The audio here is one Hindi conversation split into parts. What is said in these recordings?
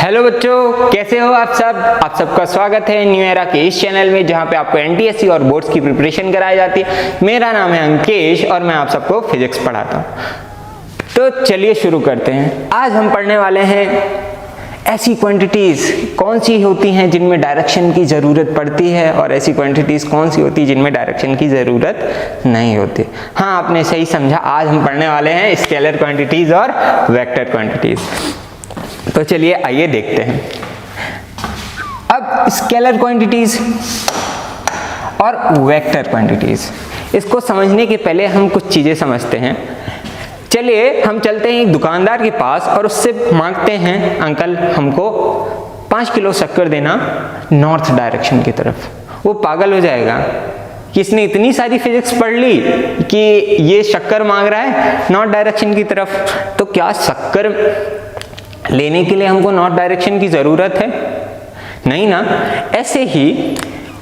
हेलो बच्चों, कैसे हो आप सब। आप सबका स्वागत है न्यू एरा के इस चैनल में जहां पे आपको एनटीएससी और बोर्ड्स की प्रिपरेशन कराई जाती है। मेरा नाम है अंकेश और मैं आप सबको फिजिक्स पढ़ाता हूं। तो चलिए शुरू करते हैं। आज हम पढ़ने वाले हैं ऐसी क्वांटिटीज कौन सी होती हैं जिनमें डायरेक्शन की ज़रूरत पड़ती है और ऐसी क्वांटिटीज कौन सी होती है जिनमें डायरेक्शन की ज़रूरत नहीं होती। हाँ, आपने सही समझा। आज हम पढ़ने वाले हैं स्केलर क्वांटिटीज और वेक्टर क्वांटिटीज। तो चलिए आइए देखते हैं। अब स्केलर क्वांटिटीज और वेक्टर क्वांटिटीज, इसको समझने के पहले हम कुछ चीज़ें समझते हैं। चलिए हम चलते हैं एक दुकानदार के पास और उससे मांगते हैं, अंकल हमको 5 किलो शक्कर देना नॉर्थ डायरेक्शन की तरफ। वो पागल हो जाएगा कि इसने इतनी सारी फिजिक्स पढ़ ली कि ये शक्कर मांग रहा है नॉर्थ डायरेक्शन की तरफ। तो क्या शक्कर लेने के लिए हमको नॉर्थ डायरेक्शन की ज़रूरत है? नहीं ना। ऐसे ही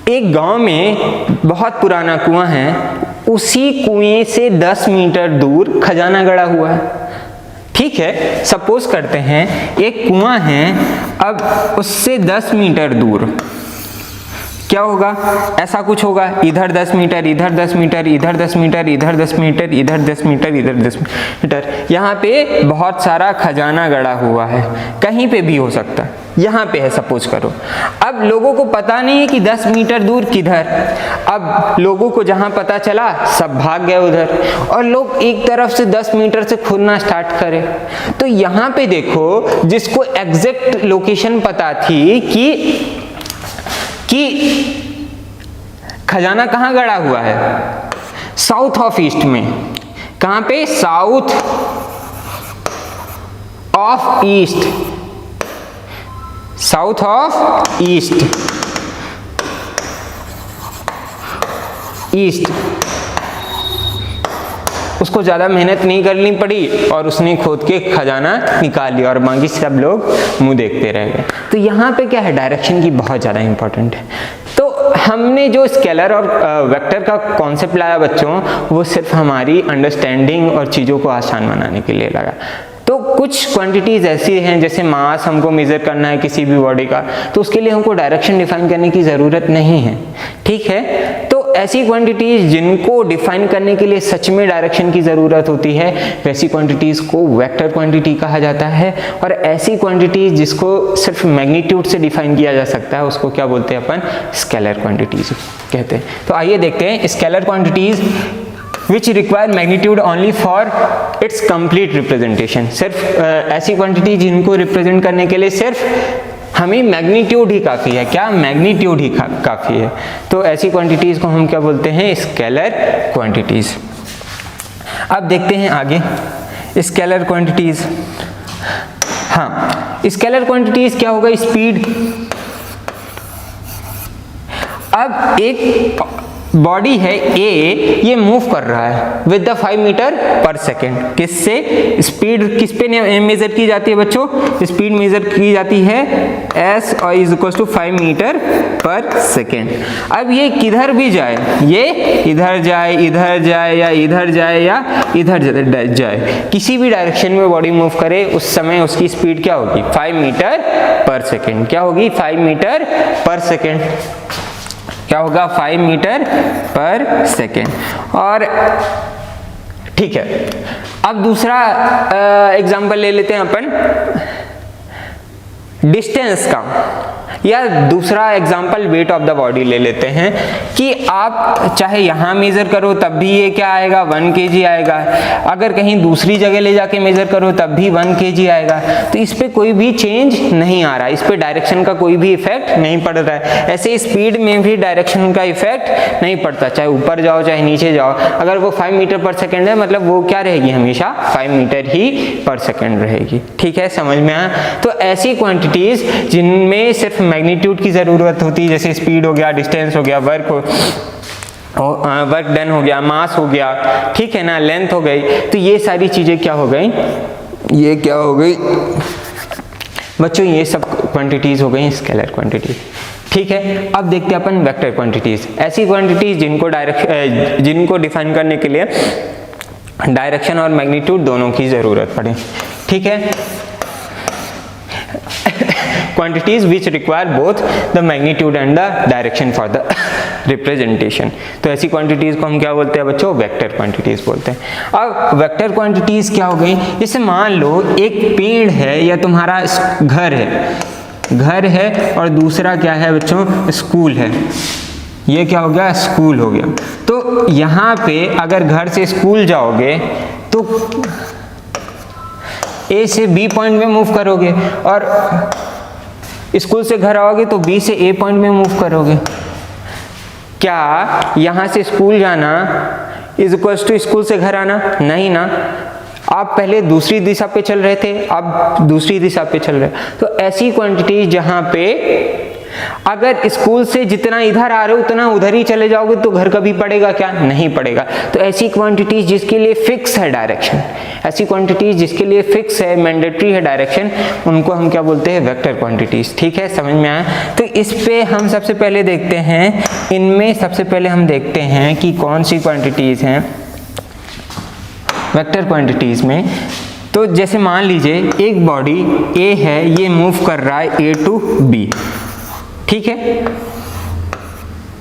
एक गांव में बहुत पुराना कुआं है, उसी कुएं से 10 मीटर दूर खजाना गड़ा हुआ है। ठीक है, सपोज करते हैं एक कुआं है, अब उससे 10 मीटर दूर क्या होगा? ऐसा कुछ होगा, इधर 10 मीटर, इधर 10 मीटर, इधर 10 मीटर, इधर 10 मीटर, इधर 10 मीटर, इधर 10 मीटर। यहाँ पे बहुत सारा खजाना गड़ा हुआ है, कहीं पे भी हो सकता है। यहाँ पे है सपोज करो। अब लोगों को पता नहीं है कि 10 मीटर दूर किधर। अब लोगों को जहाँ पता चला सब भाग गए उधर, और लोग एक तरफ से 10 मीटर से खोदना स्टार्ट करें। तो यहाँ पे देखो, जिसको एग्जैक्ट लोकेशन पता थी कि खजाना कहाँ गड़ा हुआ है, साउथ ऑफ ईस्ट में। कहाँ पे? South of east, south of east, east. उसको ज़्यादा मेहनत नहीं करनी पड़ी और उसने खोद के खजाना निकाल लिया और बाकी सब लोग मुंह देखते रह गए। तो यहाँ पे क्या है, डायरेक्शन की बहुत ज़्यादा इंपॉर्टेंट है। तो हमने जो स्केलर और वेक्टर का कॉन्सेप्ट लाया बच्चों, वो सिर्फ हमारी अंडरस्टैंडिंग और चीज़ों को आसान बनाने के लिए लगा। तो कुछ क्वांटिटीज़ ऐसी हैं, जैसे मास हमको मेज़र करना है किसी भी बॉडी का, तो उसके लिए हमको डायरेक्शन डिफाइन करने की ज़रूरत नहीं है। ठीक है, तो ऐसी क्वांटिटीज़ जिनको डिफाइन करने के लिए सच में डायरेक्शन की ज़रूरत होती है, वैसी क्वांटिटीज़ को वेक्टर क्वांटिटी कहा जाता है। और ऐसी क्वांटिटीज़ जिसको सिर्फ मैग्नीट्यूड से डिफाइन किया जा सकता है, उसको क्या बोलते हैं अपन? स्केलर क्वांटिटीज़ कहते हैं। तो आइए देखते हैं scalar quantities which require magnitude only for its complete representation। सिर्फ ऐसी क्वांटिटी जिनको रिप्रेजेंट करने के लिए सिर्फ हमें मैग्नीट्यूड ही काफ़ी है। क्या? मैग्नीट्यूड ही काफ़ी है। तो ऐसी क्वांटिटीज़ को हम क्या बोलते हैं? Scalar quantities. अब देखते हैं आगे स्केलर क्वांटिटीज़। हाँ, स्केलर क्वांटिटीज़ क्या होगा? स्पीड। अब एक बॉडी है ए, ये मूव कर रहा है विद द 5 मीटर पर सेकेंड। किससे? स्पीड किस पे मेजर की जाती है बच्चों? स्पीड मेजर की जाती है एस और इज इक्वल टू 5 मीटर पर सेकेंड। अब ये किधर भी जाए, ये इधर जाए, इधर जाए, या इधर जाए, या इधर जाए, किसी भी डायरेक्शन में बॉडी मूव करे, उस समय उसकी स्पीड क्या होगी? 5 मीटर पर सेकेंड। क्या होगी? 5 मीटर पर सेकेंड। क्या होगा? 5 मीटर पर सेकेंड। और ठीक है, अब दूसरा एग्जांपल ले लेते हैं अपन डिस्टेंस का, या दूसरा example weight of the body ले लेते हैं कि आप चाहे यहाँ मेज़र करो तब भी ये क्या आएगा? 1 kg आएगा। अगर कहीं दूसरी जगह ले जाके मेज़र करो तब भी 1 kg आएगा। तो इस पे कोई भी चेंज नहीं आ रहा, इस पे डायरेक्शन का कोई भी इफेक्ट नहीं पड़ रहा है। ऐसे स्पीड में भी डायरेक्शन का इफेक्ट नहीं पड़ता, चाहे ऊपर जाओ चाहे नीचे जाओ। अगर वो 5 मीटर पर सेकेंड है, मतलब वो क्या रहेगी? हमेशा 5 मीटर ही पर सेकेंड रहेगी। ठीक है, समझ में आया? तो ऐसी क्वांटिटीज़ जिनमें सिर्फ मैग्नीट्यूड की ज़रूरत होती है, जैसे स्पीड हो गया, डिस्टेंस हो गया, वर्क डन हो गया, मास हो गया, ठीक है ना, लेंथ हो गई। तो ये सारी चीज़ें क्या हो गई? ये क्या हो गई बच्चों? ये सब क्वांटिटीज़ हो गई स्केलर क्वांटिटीज। ठीक है, अब देखते हैं अपन वेक्टर क्वांटिटीज़। ऐसी क्वांटिटीज़ जिनको डिफाइन करने के लिए डायरेक्शन और मैग्नीट्यूड दोनों की ज़रूरत पड़े। ठीक है, quantities which require both the magnitude and the direction for the representation. तो ऐसी क्वांटिटीज को हम क्या बोलते हैं बच्चों? वेक्टर क्वांटिटीज बोलते हैं। अब वेक्टर क्वांटिटीज क्या हो गई? जैसे मान लो एक पेड़ है या तुम्हारा घर है और दूसरा क्या है बच्चों? स्कूल है। ये क्या हो गया? स्कूल हो गया। तो यहाँ पे अगर घर से स्कूल जाओगे तो ए से बी पॉइंट में मूव करोगे और स्कूल से घर आओगे तो बी से ए पॉइंट में मूव करोगे। क्या यहाँ से स्कूल जाना इज इक्वल्स टू स्कूल से घर आना? नहीं ना। आप पहले दूसरी दिशा पे चल रहे थे, अब दूसरी दिशा पे चल रहे। तो ऐसी क्वांटिटी जहाँ पे अगर स्कूल से जितना इधर आ रहे हो उतना उधर ही चले जाओगे तो घर कभी पड़ेगा क्या? नहीं पड़ेगा। तो ऐसी क्वांटिटीज जिसके लिए फिक्स है डायरेक्शन, ऐसी क्वांटिटीज जिसके लिए फिक्स है, मैंडेटरी है डायरेक्शन, उनको हम क्या बोलते हैं? Vector quantities. ठीक है, समझ में आया? तो इस पे हम सबसे पहले देखते हैं, इनमें सबसे पहले हम देखते हैं कि कौन सी क्वांटिटीज हैं वेक्टर क्वांटिटीज में। तो जैसे मान लीजिए एक बॉडी ए है, ये मूव कर रहा है ए टू बी, ठीक है।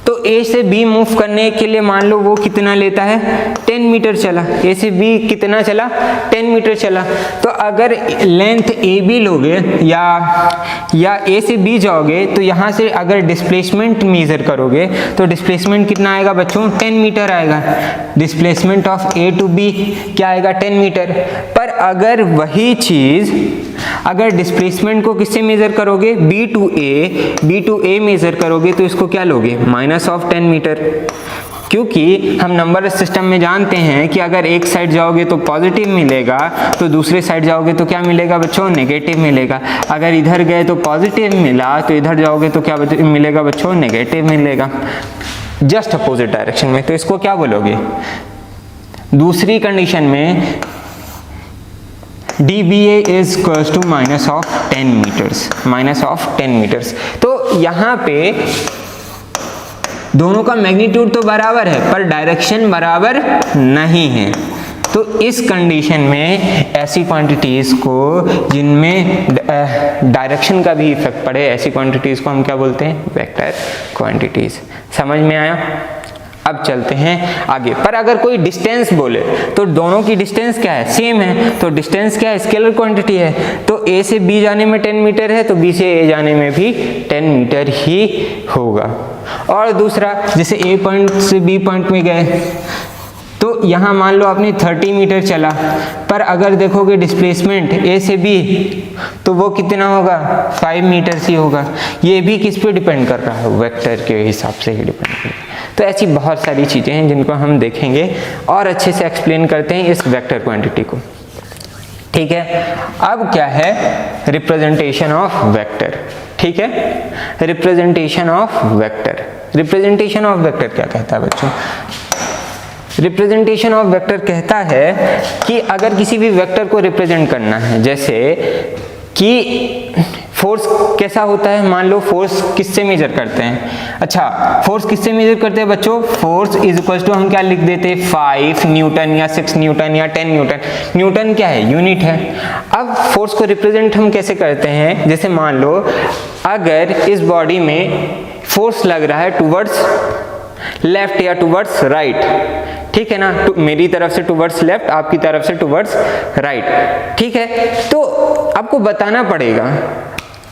तो ए से बी मूव करने के लिए मान लो वो कितना लेता है? 10 मीटर चला। ए से बी कितना चला? 10 मीटर चला। तो अगर लेंथ ए बी लोगे या ए से बी जाओगे तो यहाँ से अगर डिस्प्लेसमेंट मेजर करोगे तो डिस्प्लेसमेंट कितना आएगा बच्चों? 10 मीटर आएगा। Displacement of A to B क्या आएगा? 10 मीटर। पर अगर वही चीज अगर डिस्प्लेसमेंट को किससे मेजर करोगे? बी टू ए मेजर करोगे तो इसको क्या लोगे? Minus of 10 metre. क्योंकि हम नंबर सिस्टम में जानते हैं कि अगर एक साइड जाओगे तो पॉजिटिव मिलेगा, तो दूसरे साइड जाओगे तो क्या मिलेगा बच्चों? नेगेटिव मिलेगा। अगर इधर गए तो पॉजिटिव मिला, तो इधर जाओगे तो क्या मिलेगा बच्चों? नेगेटिव मिलेगा, जस्ट अपोजिट डायरेक्शन में। तो इसको क्या बोलोगे? दूसरी कंडीशन में dBA is equals to minus of 10 metres, minus of 10 metres. तो यहाँ पे दोनों का मैग्नीट्यूड तो बराबर है पर डायरेक्शन बराबर नहीं है। तो इस कंडीशन में ऐसी क्वांटिटीज को जिनमें डायरेक्शन का भी इफेक्ट पड़े, ऐसी क्वांटिटीज को हम क्या बोलते हैं? Vector quantities. समझ में आया? अब चलते हैं आगे। पर अगर कोई डिस्टेंस बोले तो दोनों की डिस्टेंस क्या है? सेम है। तो डिस्टेंस क्या है? स्केलर क्वांटिटी है। तो ए से बी जाने में 10 मीटर है तो बी से ए जाने में भी 10 मीटर ही होगा। और दूसरा, जैसे ए पॉइंट से बी पॉइंट में गए तो यहाँ मान लो आपने 30 मीटर चला, पर अगर देखोगे डिस्प्लेसमेंट ए से बी तो वो कितना होगा? 5 मीटर ही होगा। ये भी किस पे डिपेंड कर रहा है? वेक्टर के हिसाब से ही डिपेंड कर रहा है। तो ऐसी बहुत सारी चीज़ें हैं जिनको हम देखेंगे और अच्छे से एक्सप्लेन करते हैं इस वेक्टर क्वांटिटी को। ठीक है, अब क्या है? Representation of vector. ठीक है, representation of vector. Representation of vector क्या कहता है बच्चों? रिप्रेजेंटेशन ऑफ वेक्टर कहता है कि अगर किसी भी वेक्टर को रिप्रेजेंट करना है, जैसे कि फोर्स कैसा होता है? मान लो फोर्स किससे मेजर करते हैं? अच्छा, फोर्स किससे मेजर करते हैं बच्चों? फोर्स इज इक्वल टू हम क्या लिख देते हैं? 5 न्यूटन या 6 न्यूटन या 10 न्यूटन। न्यूटन क्या है? यूनिट है। अब फोर्स को रिप्रेजेंट हम कैसे करते हैं? जैसे मान लो अगर इस बॉडी में फोर्स लग रहा है टुवर्ड्स लेफ्ट या टुवर्ड्स राइट, ठीक है ना? मेरी तरफ से टुवर्ड्स लेफ्ट, आपकी तरफ से टुवर्ड्स राइट, ठीक है? तो आपको बताना पड़ेगा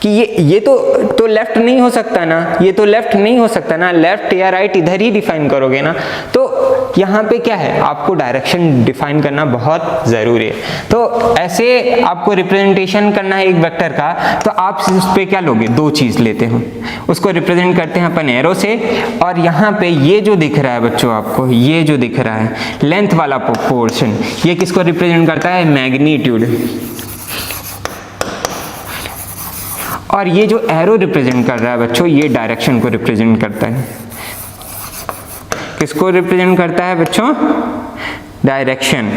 कि ये तो लेफ्ट नहीं हो सकता ना, ये तो लेफ्ट नहीं हो सकता ना, लेफ्ट या राइट इधर ही डिफाइन करोगे ना। तो यहाँ पे क्या है? आपको डायरेक्शन डिफाइन करना बहुत ज़रूरी है। तो ऐसे आपको रिप्रेजेंटेशन करना है एक वेक्टर का, तो आप उस पर क्या लोगे? दो चीज़ लेते हो, उसको रिप्रेजेंट करते हैं अपन एरो से। और यहाँ पे ये जो दिख रहा है बच्चों आपको, ये जो दिख रहा है लेंथ वाला पोर्शन, ये किसको रिप्रेजेंट करता है? मैग्नीट्यूड। और ये जो एरो रिप्रेजेंट कर रहा है बच्चों, ये डायरेक्शन को रिप्रेजेंट करता है। किसको रिप्रेजेंट करता है बच्चों? डायरेक्शन।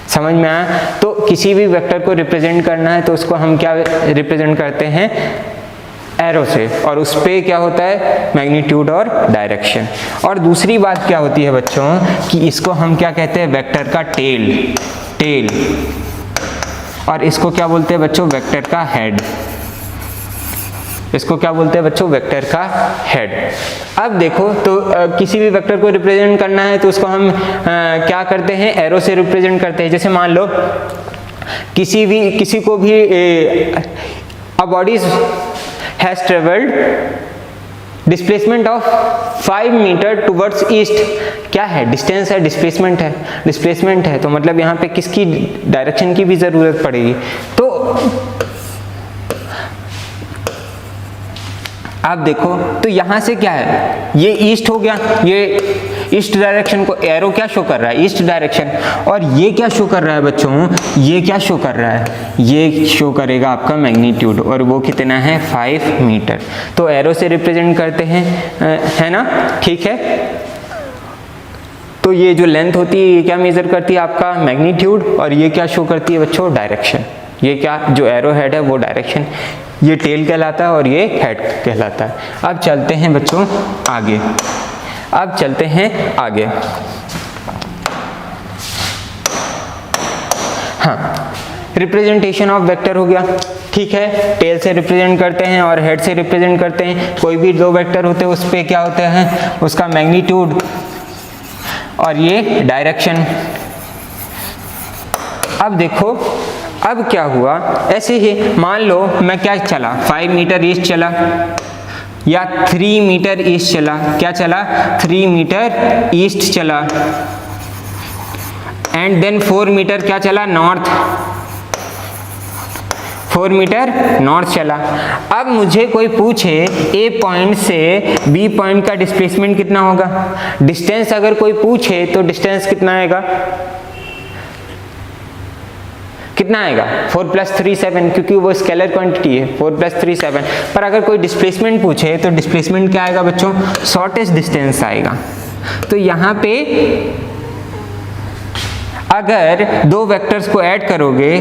समझ में आया? तो किसी भी वेक्टर को रिप्रेजेंट करना है तो उसको हम क्या रिप्रेजेंट करते हैं? एरो से। और उस पे क्या होता है? मैग्नीट्यूड और डायरेक्शन। और दूसरी बात क्या होती है बच्चों कि इसको हम क्या कहते हैं? वेक्टर का टेल। और इसको क्या बोलते हैं बच्चों? वेक्टर का हेड। इसको क्या बोलते हैं बच्चों? वेक्टर का हेड। अब देखो तो किसी भी वेक्टर को रिप्रेजेंट करना है तो उसको हम क्या करते हैं? एरो से रिप्रेजेंट करते हैं। जैसे मान लो किसी को भी a body has traveled displacement of 5 metre towards east. क्या है? डिस्टेंस है, डिस्प्लेसमेंट है। डिस्प्लेसमेंट है तो मतलब यहाँ पे किसकी डायरेक्शन की भी जरूरत पड़ेगी। तो आप देखो तो यहाँ से क्या है? ये ईस्ट हो गया, ये ईस्ट डायरेक्शन को एरो क्या शो कर रहा है? East direction. और ये क्या शो कर रहा है बच्चों? ये क्या शो कर रहा है? ये शो करेगा आपका मैग्नीट्यूड, और वो कितना है? 5 मीटर। तो एरो से रिप्रेजेंट करते हैं, है ना? ठीक है। तो ये जो लेंथ होती है ये क्या मेजर करती है? आपका मैग्नीट्यूड। और ये क्या शो करती है बच्चों? डायरेक्शन। ये क्या, जो एरो हेड है वो डायरेक्शन, ये टेल कहलाता है और ये हेड कहलाता है। अब चलते हैं बच्चों आगे। अब चलते हैं आगे। हाँ, रिप्रेजेंटेशन ऑफ वेक्टर हो गया। ठीक है, टेल से रिप्रेजेंट करते हैं और हेड से रिप्रेजेंट करते हैं। कोई भी दो वेक्टर होते हैं उस पे क्या होता है? उसका मैग्नीट्यूड और ये डायरेक्शन। अब देखो अब क्या हुआ? ऐसे ही मान लो मैं क्या चला? 5 मीटर ईस्ट चला या 3 मीटर ईस्ट चला। क्या चला? 3 मीटर ईस्ट चला। एंड देन 4 मीटर क्या चला? नॉर्थ। 4 मीटर नॉर्थ चला। अब मुझे कोई पूछे ए पॉइंट से बी पॉइंट का डिस्प्लेसमेंट कितना होगा? डिस्टेंस अगर कोई पूछे तो डिस्टेंस कितना आएगा? कितना आएगा? 4 + 3 7, क्योंकि वो स्केलर क्वांटिटी है। 4 + 3 7। पर अगर कोई डिस्प्लेसमेंट पूछे तो डिस्प्लेसमेंट क्या आएगा बच्चों? शॉर्टेस्ट डिस्टेंस आएगा। तो यहाँ पे अगर दो वेक्टर्स को ऐड करोगे,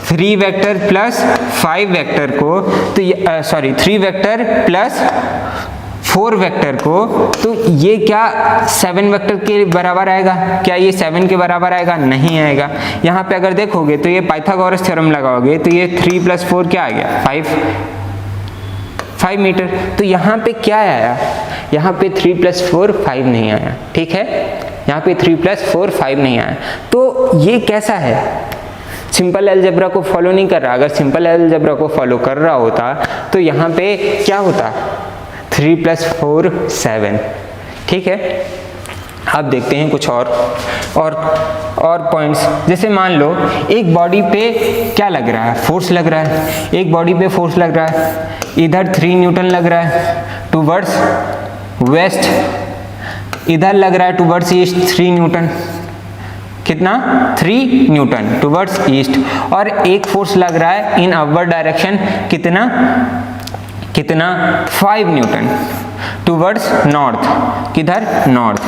3 वेक्टर प्लस 5 वेक्टर को, तो सॉरी 3 वेक्टर प्लस 4 वेक्टर को, तो ये क्या 7 वेक्टर के बराबर आएगा? क्या ये 7 के बराबर आएगा? नहीं आएगा। यहाँ पे अगर देखोगे तो ये पाइथागोरस थ्योरम लगाओगे तो ये 3 + 4 क्या आ गया? 5 मीटर। तो यहाँ पे क्या आया? यहाँ पे 3 + 4 5 नहीं आया। ठीक है, यहाँ पे 3 + 4 5 नहीं आया। तो ये कैसा है? सिंपल अलजेब्रा को फॉलो नहीं कर रहा। अगर सिंपल अलजेब्रा को फॉलो कर रहा होता तो यहाँ पे क्या होता? 3 + 4 7। ठीक है, अब देखते हैं कुछ और पॉइंट्स। जैसे मान लो एक बॉडी पे क्या लग रहा है? फोर्स लग रहा है। एक बॉडी पे फोर्स लग रहा है, इधर 3 न्यूटन लग रहा है टूवर्ड्स वेस्ट, इधर लग रहा है टूवर्ड्स ईस्ट 3 न्यूटन। कितना? 3 न्यूटन टूवर्ड्स ईस्ट। और एक फोर्स लग रहा है इन अपवर्ड डायरेक्शन, कितना 5 न्यूटन टूवर्ड्स नॉर्थ। किधर? नॉर्थ।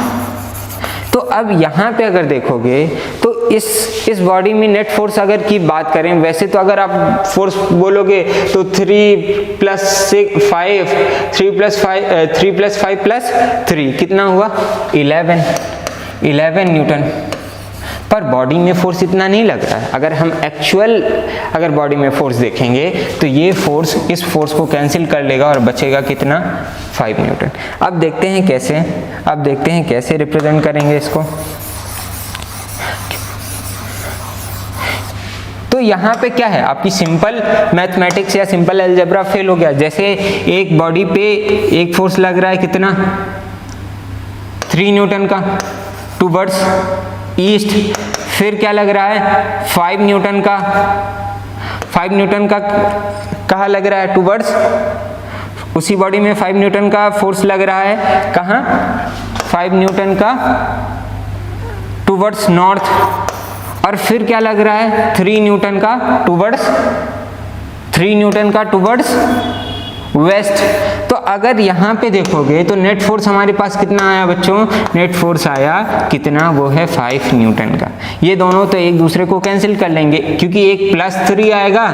तो अब यहाँ पे अगर देखोगे तो इस बॉडी में नेट फोर्स अगर की बात करें, वैसे तो अगर आप फोर्स बोलोगे तो 3 + 5 + 3 कितना हुआ? 11 न्यूटन। पर बॉडी में फोर्स इतना नहीं लग रहा है। अगर हम एक्चुअल अगर बॉडी में फोर्स देखेंगे तो ये फोर्स इस फोर्स को कैंसिल कर लेगा और बचेगा कितना? 5 न्यूटन। अब देखते हैं कैसे रिप्रेजेंट करेंगे इसको। तो यहाँ पे क्या है? आपकी सिंपल मैथमेटिक्स या सिंपल अलजेब्रा फेल हो गया। जैसे एक बॉडी पे एक फोर्स लग रहा है, कितना? 3 न्यूटन का टूवर्ड्स ईस्ट। फिर क्या लग रहा है? 5 न्यूटन का। 5 न्यूटन का कहाँ लग रहा है? टूवर्ड्स, उसी बॉडी में 5 न्यूटन का फोर्स लग रहा है। कहाँ? 5 न्यूटन का टूवर्ड्स नॉर्थ। और फिर क्या लग रहा है? 3 न्यूटन का टूवर्ड्स वेस्ट। तो अगर यहाँ पे देखोगे तो नेट फोर्स हमारे पास कितना आया बच्चों? नेट फोर्स आया कितना? वो है 5 न्यूटन का। ये दोनों तो एक दूसरे को कैंसिल कर लेंगे, क्योंकि एक +3 आएगा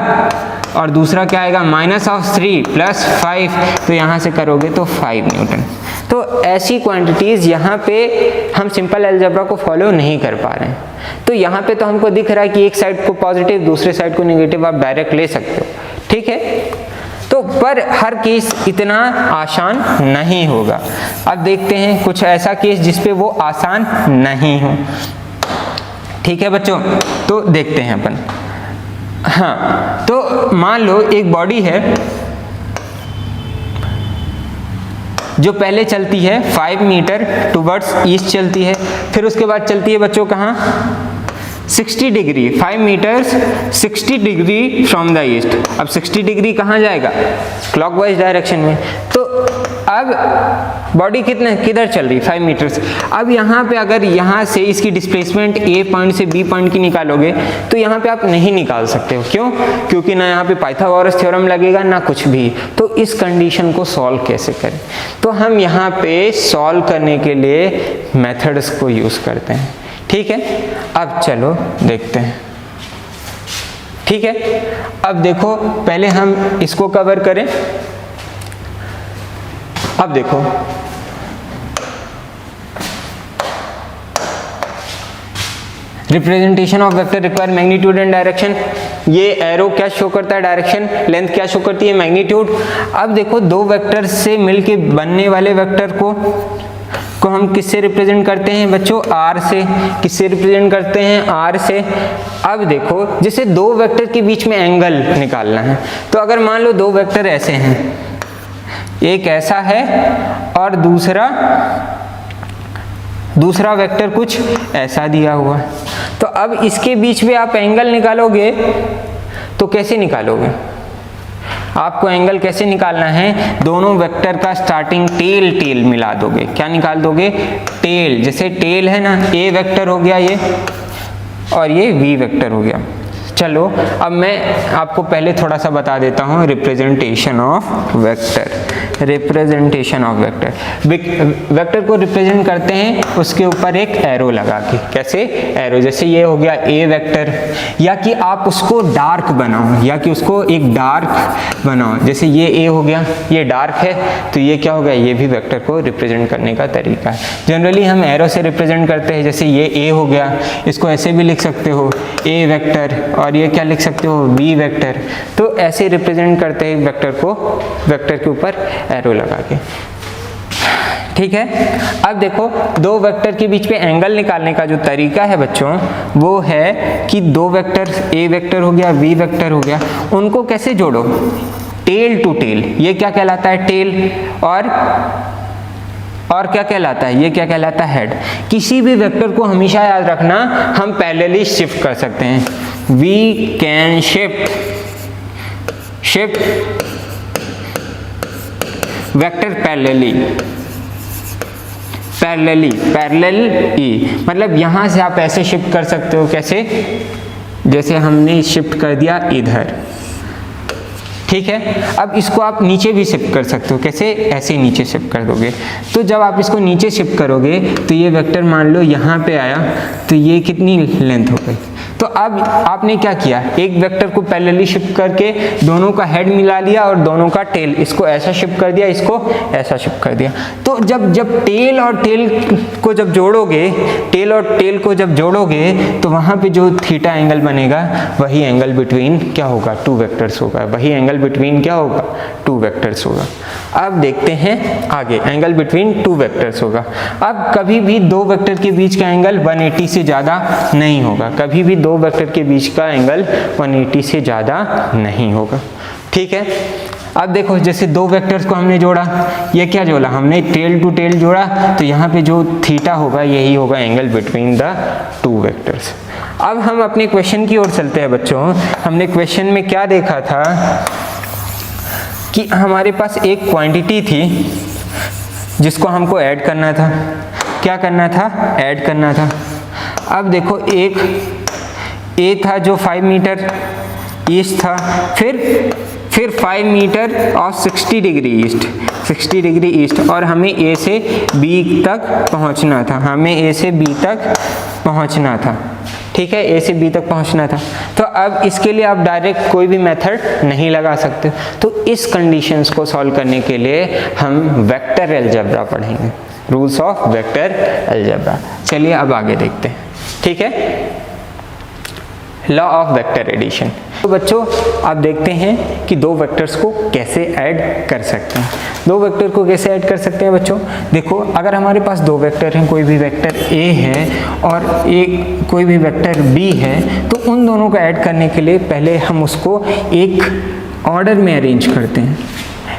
और दूसरा क्या आएगा? -3 + 5। तो यहाँ से करोगे तो 5 न्यूटन। तो ऐसी क्वांटिटीज़ यहाँ पे हम सिंपल अलजेब्रा को फॉलो नहीं कर पा रहे हैं। तो यहाँ पे तो हमको दिख रहा है कि एक साइड को पॉजिटिव दूसरे साइड को नेगेटिव आप डायरेक्ट ले सकते हो। ठीक है, तो तो पर हर केस इतना आसान नहीं होगा। अब देखते हैं कुछ ऐसा केस जिसपे वो आसान नहीं हो। ठीक है बच्चों, तो देखते हैं अपन। हाँ, तो मान लो एक बॉडी है जो पहले चलती है 5 मीटर टुवर्ड्स ईस्ट चलती है, फिर उसके बाद चलती है बच्चों कहाँ, 60 degree, 5 metres 60 degree from the east. अब 60 डिग्री कहाँ जाएगा, क्लॉकवाइज डायरेक्शन में। तो अब बॉडी किधर चल रही, 5 मीटर्स। अब यहाँ पे अगर यहाँ से इसकी डिस्प्लेसमेंट ए पॉइंट से बी पॉइंट की निकालोगे तो यहाँ पे आप नहीं निकाल सकते हो। क्यों? क्योंकि ना यहाँ पे पाइथागोरस थ्योरम लगेगा ना कुछ भी। तो इस कंडीशन को सॉल्व कैसे करें, तो हम यहाँ पे सॉल्व करने के लिए मेथड्स को यूज करते हैं। ठीक है, अब चलो देखते हैं। ठीक है, अब देखो पहले हम इसको कवर करें। अब देखो representation of vector require magnitude and direction. ये एरो क्या शो करता है, डायरेक्शन, लेंथ क्या शो करती है, मैग्नीट्यूड। अब देखो दो वेक्टर से मिलके बनने वाले वेक्टर को हम किससे रिप्रेजेंट करते हैं बच्चों, आर से। किससे रिप्रेजेंट करते हैं, आर से। अब देखो जैसे दो वेक्टर के बीच में एंगल निकालना है, तो अगर मान लो दो वेक्टर ऐसे हैं, एक ऐसा है और दूसरा वेक्टर कुछ ऐसा दिया हुआ है, तो अब इसके बीच में आप एंगल निकालोगे तो कैसे निकालोगे, आपको एंगल कैसे निकालना है, दोनों वेक्टर का स्टार्टिंग टेल मिला दोगे। क्या निकाल दोगे, टेल। जैसे टेल है ना, ए वेक्टर हो गया ये और ये वी वेक्टर हो गया। चलो अब मैं आपको पहले थोड़ा सा बता देता हूँ representation of vector. Representation of vector, vector को रिप्रेजेंट करते हैं उसके ऊपर एक एरो लगा के। कैसे, एरो। जैसे ये हो गया ए वेक्टर, या कि आप उसको डार्क बनाओ, या कि उसको एक डार्क बनाओ। जैसे ये ए हो गया, ये डार्क है, तो ये क्या हो गया, ये भी वेक्टर को रिप्रेजेंट करने का तरीका है। जनरली हम एरो से रिप्रेजेंट करते हैं। जैसे ये ए हो गया, इसको ऐसे भी लिख सकते हो ए वेक्टर, और ये क्या लिख सकते हो, बी वेक्टर। तो ऐसे रिप्रेजेंट करते हैं वेक्टर को, वेक्टर के ऊपर एरो लगा के। ठीक है, अब देखो दो वेक्टर के बीच में एंगल निकालने का जो तरीका है बच्चों, वो है कि दो वेक्टर, ए वेक्टर हो गया, बी वेक्टर हो गया, उनको कैसे जोड़ो, टेल टू टेल। ये क्या कहलाता है, टेल। और क्या कहलाता है, ये क्या कहलाता है, हेड। किसी भी वेक्टर को हमेशा याद रखना हम पैरेलली शिफ्ट कर सकते हैं। We can shift vector parallelly, मतलब यहां से आप ऐसे शिफ्ट कर सकते हो। कैसे, जैसे हमने शिफ्ट कर दिया इधर। ठीक है, अब इसको आप नीचे भी शिफ्ट कर सकते हो। कैसे, ऐसे नीचे शिफ्ट कर दोगे। तो जब आप इसको नीचे शिफ्ट करोगे तो ये वेक्टर मान लो यहाँ पे आया, तो ये कितनी लेंथ हो गई। तो अब आपने क्या किया, एक वेक्टर को पैरेलली शिफ्ट करके दोनों का हेड मिला लिया और दोनों का टेल, इसको ऐसा शिफ्ट कर दिया, इसको ऐसा शिफ्ट कर दिया। तो जब टेल और टेल को जब जोड़ोगे तो वहाँ पे जो थीटा एंगल बनेगा वही एंगल बिटवीन क्या होगा, टू वेक्टर्स होगा। वही एंगल बिटवीन क्या होगा, टू वेक्टर्स होगा। अब देखते हैं आगे, एंगल बिटवीन टू वेक्टर्स होगा। अब कभी भी दो वेक्टर के बीच का एंगल 180 से ज़्यादा नहीं होगा। कभी भी दो वेक्टर के बीच का एंगल 180 से ज़्यादा नहीं होगा। ठीक है, अब देखो जैसे दो वेक्टर्स को हमने जोड़ा, ये क्या जोड़ा हमने, टेल टू टेल जोड़ा, तो यहाँ पे जो थीटा होगा यही होगा angle between the two vectors. अब हम अपने क्वेश्चन की ओर चलते हैं बच्चों। हमने क्वेश्चन में क्या देखा था कि हमारे पास एक क्वांटिटी थी जिसको हमको ऐड करना था। क्या करना था, ऐड करना था। अब देखो एक ए था जो 5 मीटर ईस्ट था, फिर 5 मीटर और 60 डिग्री ईस्ट, और हमें ए से बी तक पहुंचना था। ठीक है, ए से बी तक पहुंचना था। तो अब इसके लिए आप डायरेक्ट कोई भी मेथड नहीं लगा सकते। तो इस कंडीशंस को सॉल्व करने के लिए हम वेक्टर अलजेब्रा पढ़ेंगे, रूल्स ऑफ वेक्टर अलजेब्रा। चलिए अब आगे देखते हैं। ठीक है, लॉ ऑफ वेक्टर एडिशन। तो बच्चों आप देखते हैं कि दो वेक्टर्स को कैसे ऐड कर सकते हैं। दो वेक्टर को कैसे ऐड कर सकते हैं बच्चों, देखो अगर हमारे पास दो वेक्टर हैं, कोई भी वेक्टर A है और कोई भी वेक्टर B है, तो उन दोनों को ऐड करने के लिए पहले हम उसको एक ऑर्डर में अरेंज करते हैं,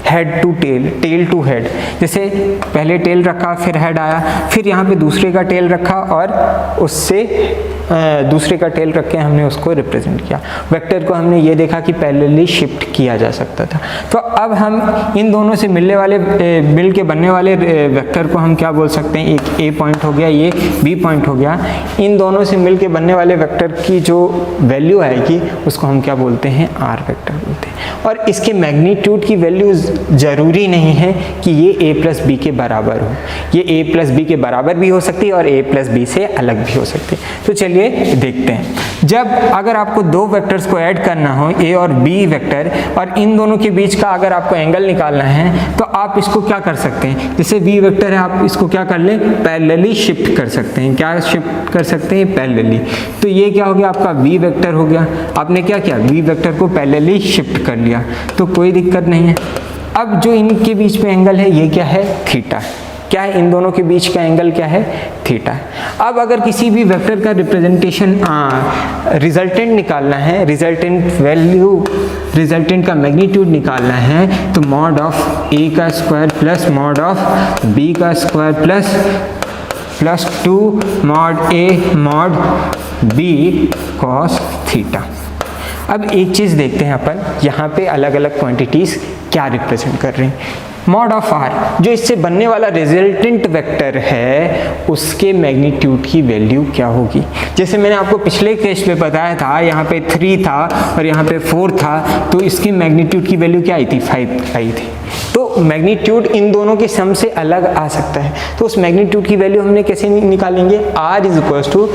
head to tail, tail to head. जैसे पहले टेल रखा, फिर हेड आया, फिर यहाँ पे दूसरे का टेल रखा और उससे दूसरे का टेल रख के हमने उसको रिप्रेजेंट किया। वेक्टर को हमने ये देखा कि पैरेलली शिफ्ट किया जा सकता था। तो अब हम इन दोनों से मिल के बनने वाले वेक्टर को हम क्या बोल सकते हैं, एक A पॉइंट हो गया, ये B पॉइंट हो गया। इन दोनों से मिल के बनने वाले वेक्टर की जो वैल्यू आएगी उसको हम क्या बोलते हैं, R वेक्टर बोलते हैं। और इसके मैग्नीट्यूड की वैल्यू ज़रूरी नहीं है कि ये A प्लस B के बराबर हो, ये A प्लस B के बराबर भी हो सकती है और A प्लस B से अलग भी हो सकती है। तो चलिए देखते हैं। जब अगर आपको दो वेक्टर्स को ऐड करना हो, A और B वेक्टर, और इन दोनों के बीच का अगर आपको एंगल निकालना है तो आप इसको क्या कर सकते हैं, जैसे B वेक्टर है आप इसको क्या कर लें, पैरेलली शिफ्ट कर सकते हैं। क्या शिफ्ट कर सकते हैं, पैरेलली। तो ये क्या हो गया, आपका V वेक्टर हो गया। आपने क्या किया, V वेक्टर को पैरेलली शिफ्ट कर लिया, तो कोई दिक्कत नहीं है। अब जो इनके बीच में एंगल है ये क्या है, थीटा। क्या है, इन दोनों के बीच का एंगल क्या है, थीटा। अब अगर किसी भी वेक्टर का रिप्रेजेंटेशन रिजल्टेंट निकालना है, रिजल्टेंट वैल्यू, रिजल्टेंट का मैग्नीट्यूड निकालना है, तो मॉड ऑफ A का square plus mod of B का square plus 2 mod A mod B cos theta. अब एक चीज़ देखते हैं अपन, यहाँ पे अलग अलग क्वांटिटीज़ क्या रिप्रेजेंट कर रही हैं। मॉड ऑफ R, जो इससे बनने वाला रिजल्टेंट वेक्टर है, उसके मैग्नीट्यूड की वैल्यू क्या होगी। जैसे मैंने आपको पिछले केस में बताया था, यहाँ पे 3 था और यहाँ पे 4 था, तो इसकी मैग्नीट्यूड की वैल्यू क्या आई थी, 5 आई थी। तो मैग्नीट्यूड इन दोनों के सम से अलग आ सकता है। तो उस मैग्नीट्यूड की वैल्यू हमने कैसे निकालेंगे, R is equals to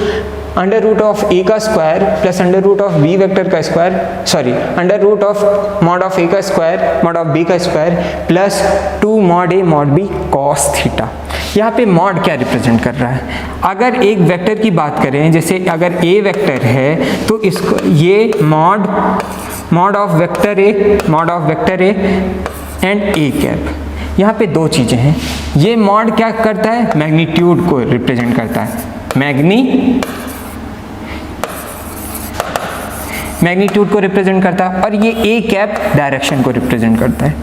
under root of A का square plus under root of B vector का square, sorry under root of mod of A का स्क्वायर मॉड ऑफ B का square plus 2 mod A mod B cos theta. यहाँ पे मॉड क्या रिप्रेजेंट कर रहा है, अगर एक वेक्टर की बात करें, जैसे अगर A वेक्टर है तो इसको ये mod of vector A and A cap. यहाँ पे दो चीज़ें हैं, ये मॉड क्या करता है, मैग्नीट्यूड को रिप्रेजेंट करता है, मैग्नीट्यूड को रिप्रेजेंट करता है, और ये A कैप डायरेक्शन को रिप्रेजेंट करता है।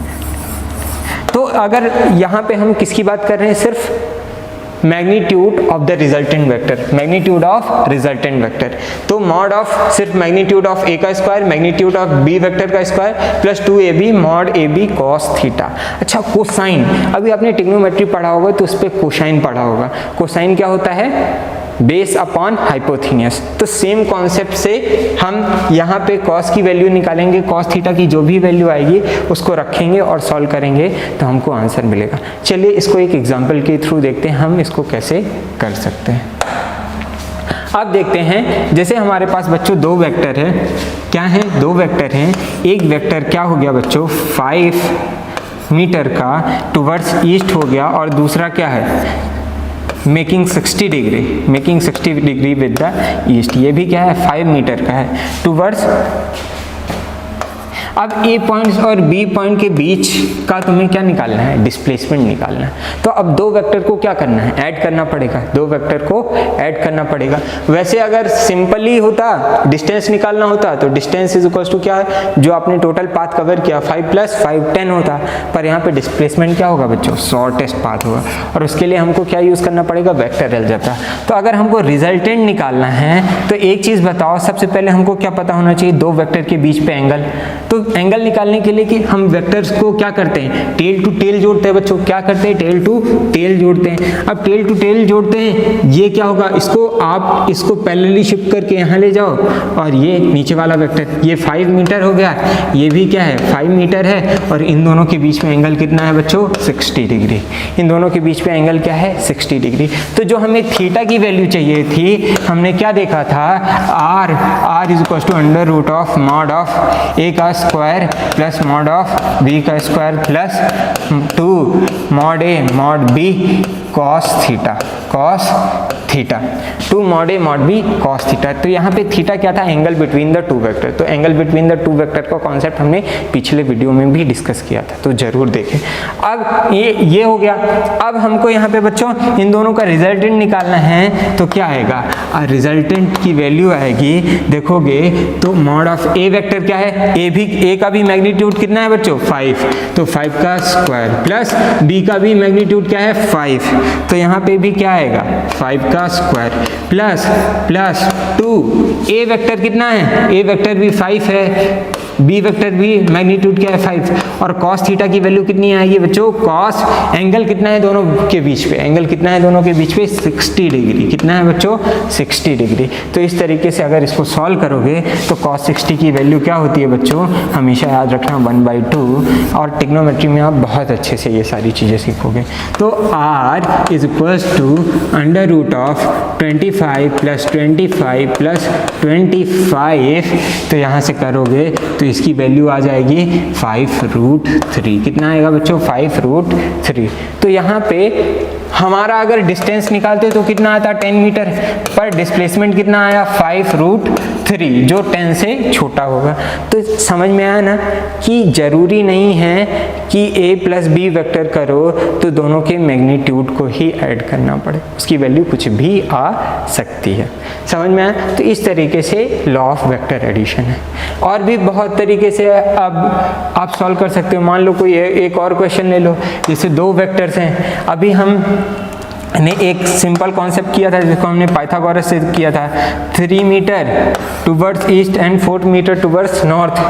तो अगर यहाँ पे हम किसकी बात कर रहे हैं, सिर्फ magnitude of the resultant vector, magnitude of resultant vector, तो मॉड ऑफ सिर्फ मैग्नीट्यूड ऑफ A का square magnitude of B vector का square plus 2AB mod AB cos theta. अच्छा, कोसाइन, अभी आपने ट्रिग्नोमेट्री पढ़ा होगा तो उस पर कोसाइन पढ़ा होगा। कोसाइन क्या होता है, बेस अपॉन हाइपोथेनियस। तो सेम कॉन्सेप्ट से हम यहाँ पे कॉस की वैल्यू निकालेंगे, कॉस थीटा की जो भी वैल्यू आएगी उसको रखेंगे और सॉल्व करेंगे तो हमको आंसर मिलेगा। चलिए इसको एक एग्जांपल के थ्रू देखते हैं हम इसको कैसे कर सकते हैं। अब देखते हैं, जैसे हमारे पास बच्चों दो वेक्टर है, क्या है, दो वेक्टर हैं। एक वेक्टर क्या हो गया बच्चों, 5 मीटर का टुवर्ड्स ईस्ट हो गया, और दूसरा क्या है, making 60 degree with the east. ये भी क्या है, 5 मीटर का है टुवर्ड्स। अब A पॉइंट्स और B पॉइंट के बीच का तुम्हें क्या निकालना है, डिस्प्लेसमेंट निकालना है। तो अब दो वेक्टर को क्या करना है, ऐड करना पड़ेगा, दो वेक्टर को ऐड करना पड़ेगा। वैसे अगर सिंपली होता, डिस्टेंस निकालना होता, तो डिस्टेंस इज इक्वल्स टू क्या है, जो आपने टोटल पाथ कवर किया 5 + 5 10 होता, पर यहाँ पे डिस्प्लेसमेंट क्या होगा बच्चों, शॉर्टेस्ट पाथ होगा, और उसके लिए हमको क्या यूज़ करना पड़ेगा, वेक्टर अलजेब्रा। तो अगर हमको रिजल्टेंट निकालना है तो एक चीज़ बताओ, सबसे पहले हमको क्या पता होना चाहिए, दो वेक्टर के बीच पे एंगल। तो एंगल निकालने के लिए कि हम वेक्टर्स को क्या करते हैं, टेल टू टेल जोड़ते हैं बच्चों, क्या करते हैं, टेल टू टेल जोड़ते हैं। अब टेल टू टेल जोड़ते हैं, ये क्या होगा, इसको आप इसको पैरेलली शिफ्ट करके यहाँ ले जाओ, और ये नीचे वाला वेक्टर ये 5 मीटर हो गया, ये भी क्या है 5 मीटर है, और इन दोनों के बीच में एंगल कितना है बच्चों, 60 डिग्री। इन दोनों के बीच में एंगल क्या है, 60 डिग्री। तो जो हमें थीटा की वैल्यू चाहिए थी, हमने क्या देखा था, R is equal to under root of mod of A का square plus mod of B का square plus 2 mod A mod B cos theta, 2 mod A mod B cos theta. तो यहाँ पे थीटा क्या था, angle between the two vector. तो angle between the two vector का कॉन्सेप्ट हमने पिछले वीडियो में भी डिस्कस किया था, तो जरूर देखें। अब ये हो गया। अब हमको यहाँ पे बच्चों इन दोनों का रिजल्टेंट निकालना है, तो क्या आएगा, रिजल्टेंट की वैल्यू आएगी, देखोगे तो मॉड ऑफ ए वेक्टर क्या है, ए का भी मैग्नीट्यूड कितना है बच्चों 5, तो 5 का स्क्वायर प्लस बी का भी मैग्नीट्यूड क्या है 5, तो यहाँ पे भी क्या आएगा 5 का स्क्वायर प्लस 2, ए वेक्टर कितना है, ए वेक्टर भी 5 है, बी वेक्टर भी मैग्नीट्यूड क्या है 5, और cos थीटा की वैल्यू कितनी आएगी बच्चों, cos एंगल कितना है दोनों के बीच पे, एंगल कितना है दोनों के बीच पे 60 डिग्री, कितना है बच्चों 60 डिग्री। तो इस तरीके से अगर इसको सॉल्व करोगे तो cos 60 की वैल्यू क्या होती है बच्चों, हमेशा याद रखना 1/2, और ट्रिग्नोमेट्री में आप बहुत अच्छे से ये सारी चीज़ें सीखोगे। तो r is equals to under root of 25 + 25 + 25, तो यहाँ से करोगे तो इसकी वैल्यू आ जाएगी 5√3, कितना आएगा बच्चों 5√3। तो यहाँ पे हमारा अगर डिस्टेंस निकालते तो कितना आता 10 मीटर, पर डिस्प्लेसमेंट कितना आया 5√3, जो 10 से छोटा होगा। तो समझ में आया ना कि जरूरी नहीं है कि a + b वेक्टर करो तो दोनों के मैग्नीट्यूड को ही ऐड करना पड़े, उसकी वैल्यू कुछ भी आ सकती है। समझ में आया? तो इस तरीके से लॉ ऑफ वेक्टर एडिशन है, और भी बहुत तरीके से अब आप सॉल्व कर सकते हो। मान लो कोई एक और क्वेश्चन ले लो, जैसे 2 वेक्टर्स हैं, अभी हमने एक सिंपल कॉन्सेप्ट किया था जिसको हमने पाइथागोरस से किया था, 3 metre towards east and 4 metre towards north.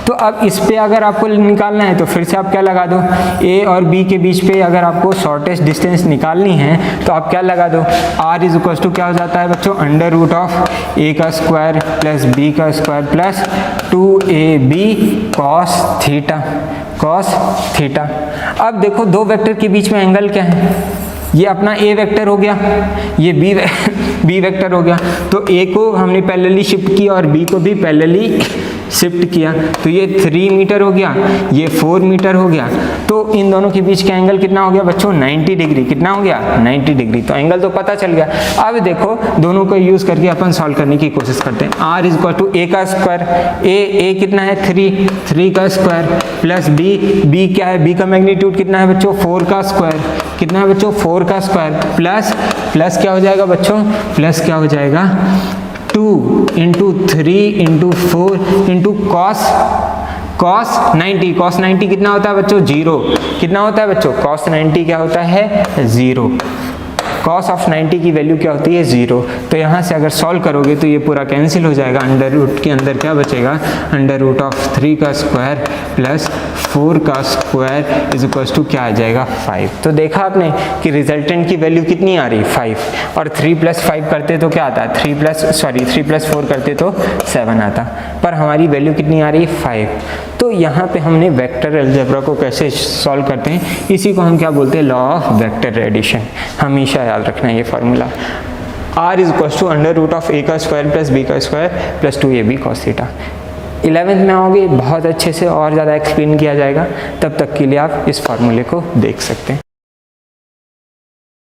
तो अब इस पे अगर आपको निकालना है तो फिर से आप क्या लगा दो, ए और बी के बीच पे अगर आपको शॉर्टेस्ट डिस्टेंस निकालनी है तो आप क्या लगा दो, r इज इक्वल टू क्या हो जाता है बच्चों, अंडर रूट ऑफ a का स्क्वायर प्लस b का square plus 2ab cos theta. अब देखो 2 वेक्टर के बीच में एंगल क्या है, ये अपना a वेक्टर हो गया, ये b वेक्टर हो गया। तो a को हमने पैरेलली शिफ्ट किया और b को भी पैरेलली शिफ्ट किया, तो ये 3 मीटर हो गया, ये 4 मीटर हो गया। तो इन दोनों के बीच का एंगल कितना हो गया बच्चों 90 डिग्री, कितना हो गया 90 डिग्री। तो एंगल तो पता चल गया। अब देखो दोनों को यूज करके अपन सॉल्व करने की कोशिश करते हैं। r is equal to a का स्क्वायर, a कितना है 3 का स्क्वायर प्लस b क्या है, b का मैग्नीट्यूड कितना है बच्चों 4 का स्क्वायर, कितना है बच्चों 4 का स्क्वायर प्लस क्या हो जाएगा बच्चों, प्लस क्या हो जाएगा 2 × 3 × 4 × cos 90 कितना होता है बच्चों 0, कितना होता है बच्चों cos 90 क्या होता है 0, cos ऑफ 90 की वैल्यू क्या होती है 0। तो यहाँ से अगर सॉल्व करोगे तो ये पूरा कैंसिल हो जाएगा, अंडर रूट के अंदर क्या बचेगा, अंडर रूट ऑफ 3 का स्क्वायर प्लस 4 का स्क्वायर इज इक्वल टू क्या आ जाएगा 5। तो देखा आपने कि रिजल्टेंट की वैल्यू कितनी आ रही 5, और 3 + 5 करते तो क्या आता, 3 + 4 करते तो 7 आता, पर हमारी वैल्यू कितनी आ रही 5। तो यहाँ पे हमने वेक्टर अलजेब्रा को कैसे सॉल्व करते हैं, इसी को हम क्या बोलते हैं, लॉ ऑफ वेक्टर एडिशन। हमेशा याद रखना है ये फार्मूला, r is equal to under root of a का स्क्वायर प्लस b का square plus 2ab cos theta. 11th में आओगे बहुत अच्छे से और ज़्यादा एक्सप्लेन किया जाएगा, तब तक के लिए आप इस फार्मूले को देख सकते हैं।